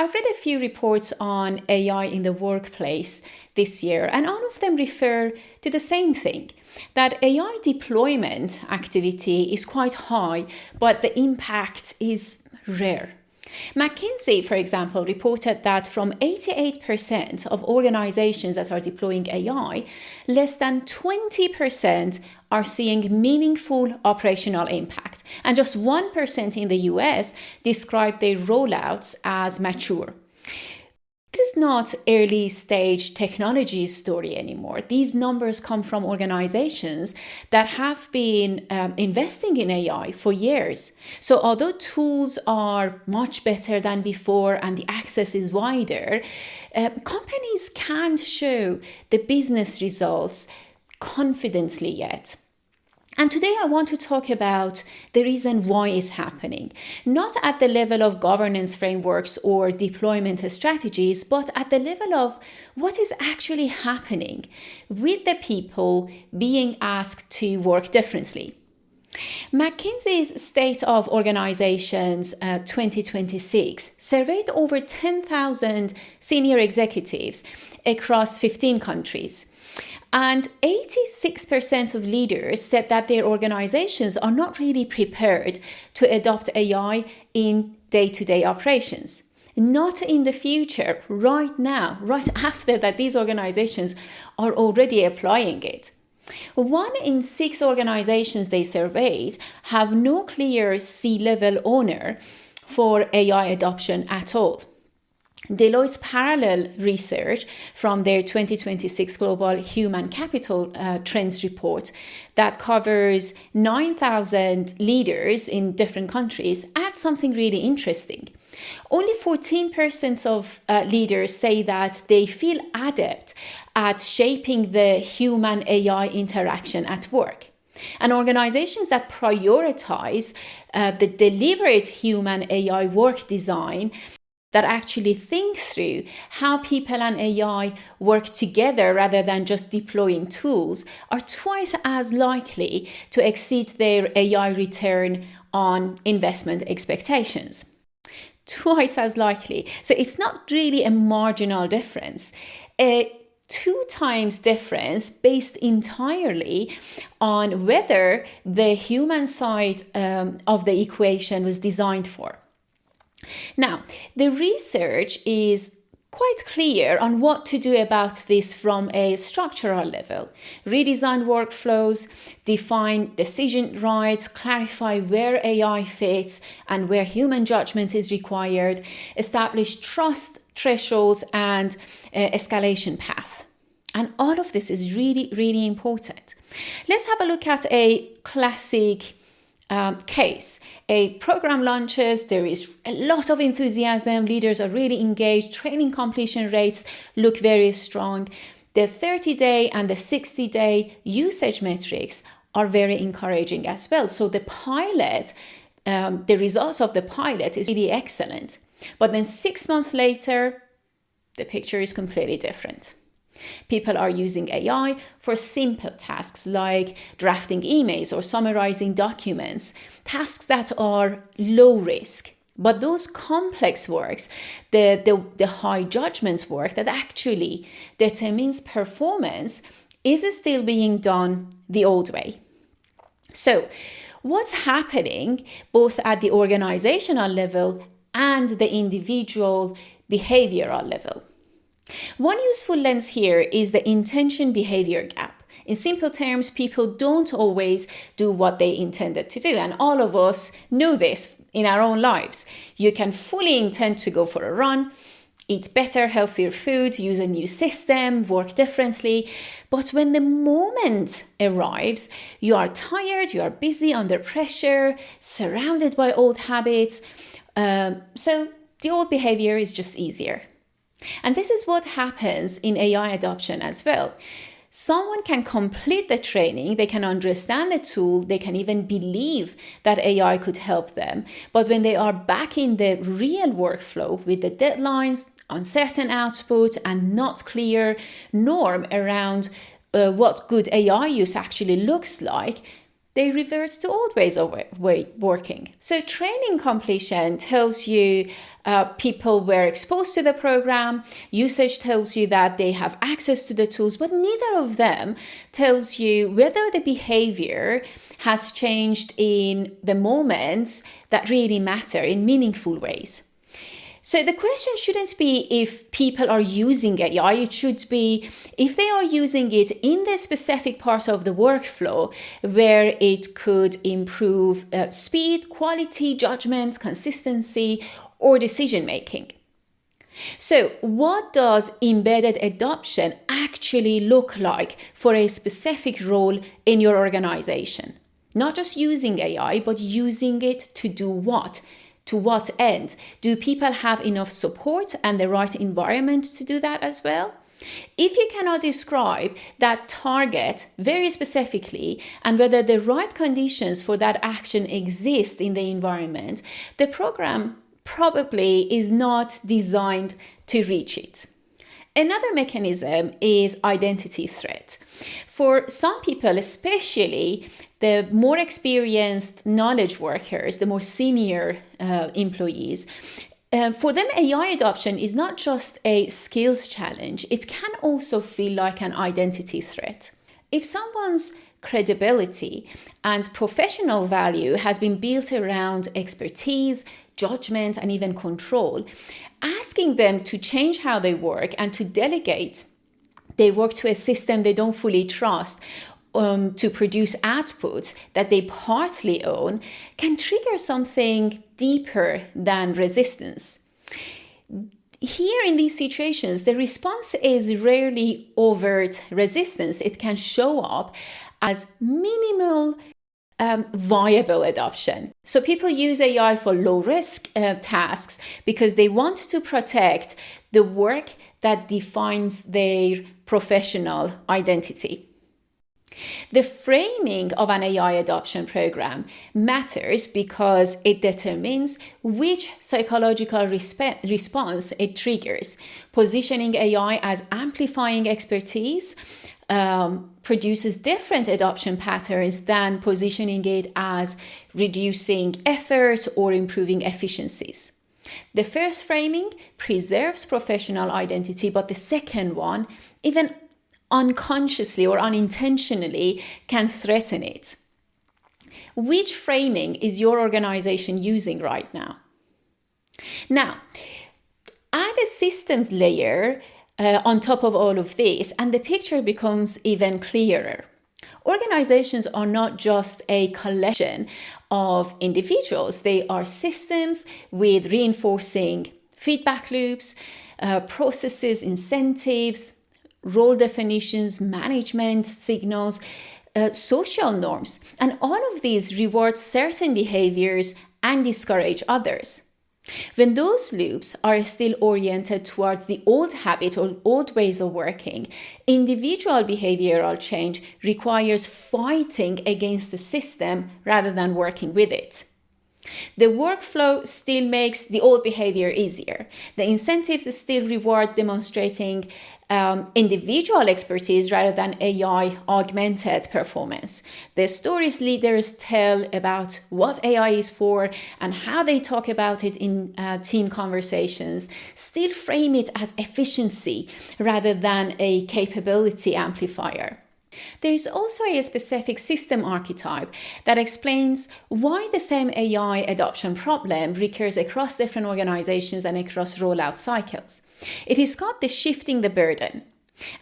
I've read a few reports on AI in the workplace this year, and all of them refer to the same thing, that AI deployment activity is quite high, but the impact is rare. McKinsey, for example, reported that from 88% of organizations that are deploying AI, less than 20% are seeing meaningful operational impact. And just 1% in the US described their rollouts as mature. This is not early stage technology story anymore. These numbers come from organizations that have been investing in AI for years. So although tools are much better than before and the access is wider, companies can't show the business results confidently yet. And today I want to talk about the reason why it's happening, not at the level of governance frameworks or deployment strategies, but at the level of what is actually happening with the people being asked to work differently. McKinsey's State of Organizations 2026 surveyed over 10,000 senior executives across 15 countries. And 86% of leaders said that their organizations are not really prepared to adopt AI in day-to-day operations. Not in the future, right now, right after that, these organizations are already applying it. 1 in 6 organizations they surveyed have no clear C-level owner for AI adoption at all. Deloitte's parallel research from their 2026 Global Human Capital Trends report that covers 9,000 leaders in different countries adds something really interesting. Only 14% of leaders say that they feel adept at shaping the human-AI interaction at work. And organizations that prioritize the deliberate human-AI work design that actually think through how people and AI work together rather than just deploying tools are twice as likely to exceed their AI return on investment expectations. Twice as likely. So it's not really a marginal difference. A 2 times difference based entirely on whether the human side of the equation was designed for. Now, the research is quite clear on what to do about this from a structural level. Redesign workflows, define decision rights, clarify where AI fits and where human judgment is required, establish trust thresholds and escalation path. And all of this is really, really important. Let's have a look at a classic case. A program launches, there is a lot of enthusiasm, leaders are really engaged, training completion rates look very strong. The 30-day and the 60-day usage metrics are very encouraging as well. So the pilot, the results of the pilot is really excellent. But then 6 months later, the picture is completely different. People are using AI for simple tasks like drafting emails or summarizing documents, tasks that are low risk. But those complex works, the high judgment work that actually determines performance, is still being done the old way. So what's happening both at the organizational level and the individual behavioral level? One useful lens here is the intention-behavior gap. In simple terms, people don't always do what they intended to do, and all of us know this in our own lives. You can fully intend to go for a run, eat better, healthier food, use a new system, work differently, but when the moment arrives, you are tired, you are busy, under pressure, surrounded by old habits, so the old behavior is just easier. And this is what happens in AI adoption as well. Someone can complete the training, they can understand the tool, they can even believe that AI could help them. But when they are back in the real workflow with the deadlines, uncertain output, and not clear norm around what good AI use actually looks like, they revert to old ways of working. So training completion tells you people were exposed to the program. Usage tells you that they have access to the tools, but neither of them tells you whether the behavior has changed in the moments that really matter in meaningful ways. So the question shouldn't be if people are using AI, it should be if they are using it in the specific part of the workflow where it could improve speed, quality, judgment, consistency, or decision making. So what does embedded adoption actually look like for a specific role in your organization? Not just using AI, but using it to do what? To what end? Do people have enough support and the right environment to do that as well? If you cannot describe that target very specifically and whether the right conditions for that action exist in the environment, the program probably is not designed to reach it. Another mechanism is identity threat. For some people, especially the more experienced knowledge workers, the more senior employees, for them, AI adoption is not just a skills challenge, it can also feel like an identity threat. If someone's credibility and professional value has been built around expertise, judgment, and even control, asking them to change how they work and to delegate their work to a system they don't fully trust to produce outputs that they partly own can trigger something deeper than resistance. Here in these situations, the response is rarely overt resistance. It can show up as minimal viable adoption. So people use AI for low-risk tasks because they want to protect the work that defines their professional identity. The framing of an AI adoption program matters because it determines which psychological response it triggers. Positioning AI as amplifying expertise produces different adoption patterns than positioning it as reducing effort or improving efficiencies. The first framing preserves professional identity, but the second one, even unconsciously or unintentionally, can threaten it. Which framing is your organization using right now? Now, add a systems layer on top of all of this, and the picture becomes even clearer. Organizations are not just a collection of individuals. They are systems with reinforcing feedback loops, processes, incentives, role definitions, management signals, social norms. And all of these reward certain behaviors and discourage others. When those loops are still oriented toward the old habit or old ways of working, individual behavioral change requires fighting against the system rather than working with it. The workflow still makes the old behavior easier. The incentives still reward demonstrating individual expertise rather than AI augmented performance. The stories leaders tell about what AI is for and how they talk about it in team conversations still frame it as efficiency rather than a capability amplifier. There is also a specific system archetype that explains why the same AI adoption problem recurs across different organizations and across rollout cycles. It is called the shifting the burden.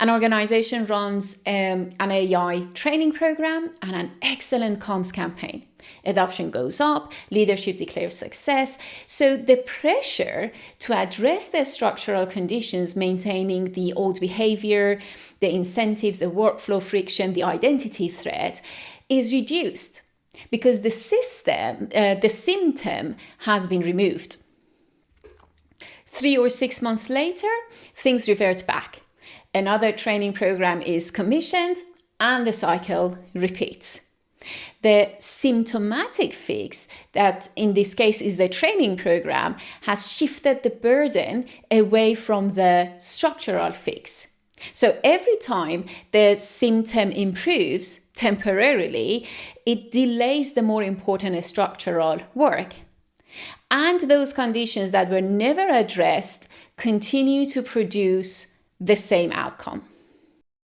An organization runs an AI training program and an excellent comms campaign. Adoption goes up, leadership declares success. So the pressure to address the structural conditions, maintaining the old behavior, the incentives, the workflow friction, the identity threat is reduced because the symptom has been removed. 3 or 6 months later, things revert back. Another training program is commissioned and the cycle repeats. The symptomatic fix, that in this case is the training program, has shifted the burden away from the structural fix. So every time the symptom improves temporarily, it delays the more important structural work. And those conditions that were never addressed continue to produce the same outcome.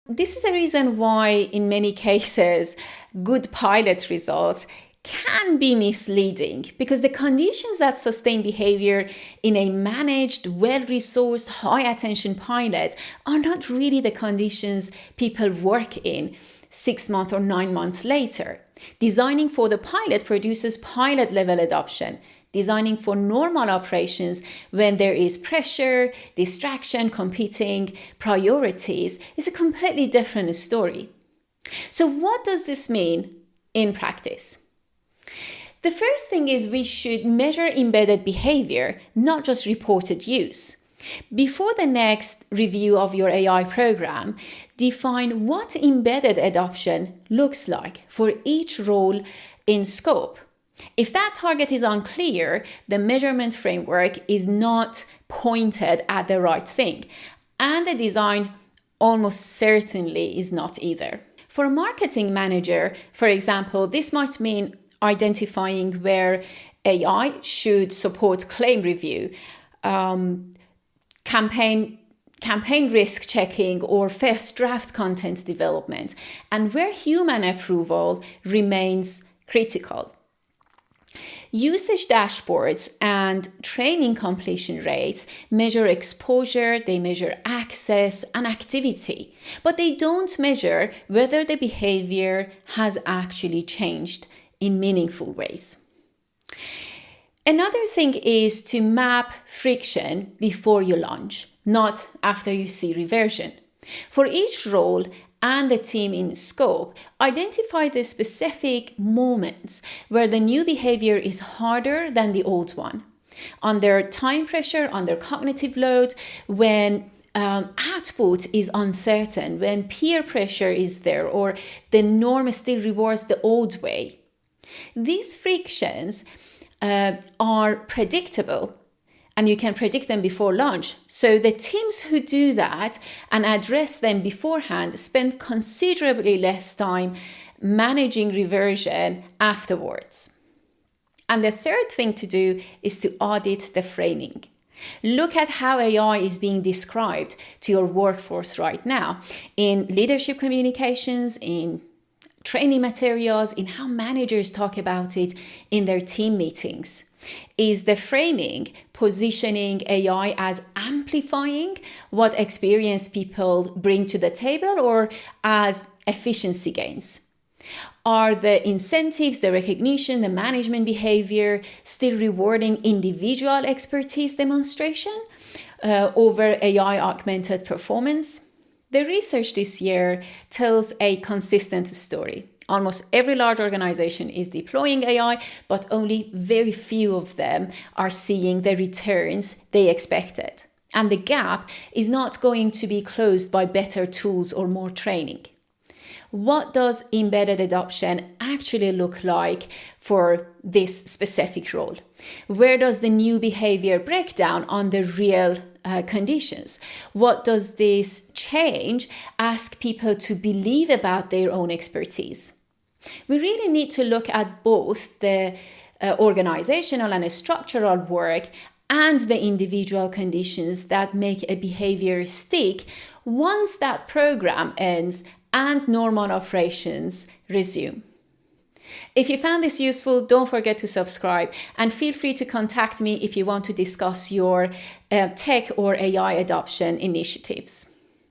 This is a reason why, in many cases, good pilot results can be misleading, because the conditions that sustain behavior in a managed, well-resourced, high-attention pilot are not really the conditions people work in 6 months or 9 months later. Designing for the pilot produces pilot-level adoption. Designing for normal operations when there is pressure, distraction, competing priorities is a completely different story. So what does this mean in practice? The first thing is we should measure embedded behavior, not just reported use. Before the next review of your AI program, define what embedded adoption looks like for each role in scope. If that target is unclear, the measurement framework is not pointed at the right thing, and the design almost certainly is not either. For a marketing manager, for example, this might mean identifying where AI should support claim review, campaign risk checking, or first draft content development, and where human approval remains critical. Usage dashboards and training completion rates measure exposure, they measure access and activity, but they don't measure whether the behavior has actually changed in meaningful ways. Another thing is to map friction before you launch, not after you see reversion. For each role and the team in scope, identify the specific moments where the new behavior is harder than the old one. Under time pressure, under cognitive load, when output is uncertain, when peer pressure is there, or the norm still rewards the old way. These frictions are predictable, and you can predict them before launch. So the teams who do that and address them beforehand spend considerably less time managing reversion afterwards. And the third thing to do is to audit the framing. Look at how AI is being described to your workforce right now in leadership communications, in training materials, in how managers talk about it in their team meetings. Is the framing positioning AI as amplifying what experienced people bring to the table, or as efficiency gains? Are the incentives, the recognition, the management behavior still rewarding individual expertise demonstration over AI augmented performance? The research this year tells a consistent story. Almost every large organization is deploying AI, but only very few of them are seeing the returns they expected. And the gap is not going to be closed by better tools or more training. What does embedded adoption actually look like for this specific role? Where does the new behavior break down on the real conditions? What does this change ask people to believe about their own expertise? We really need to look at both the organizational and structural work and the individual conditions that make a behavior stick once that program ends and normal operations resume. If you found this useful, don't forget to subscribe, and feel free to contact me if you want to discuss your tech or AI adoption initiatives.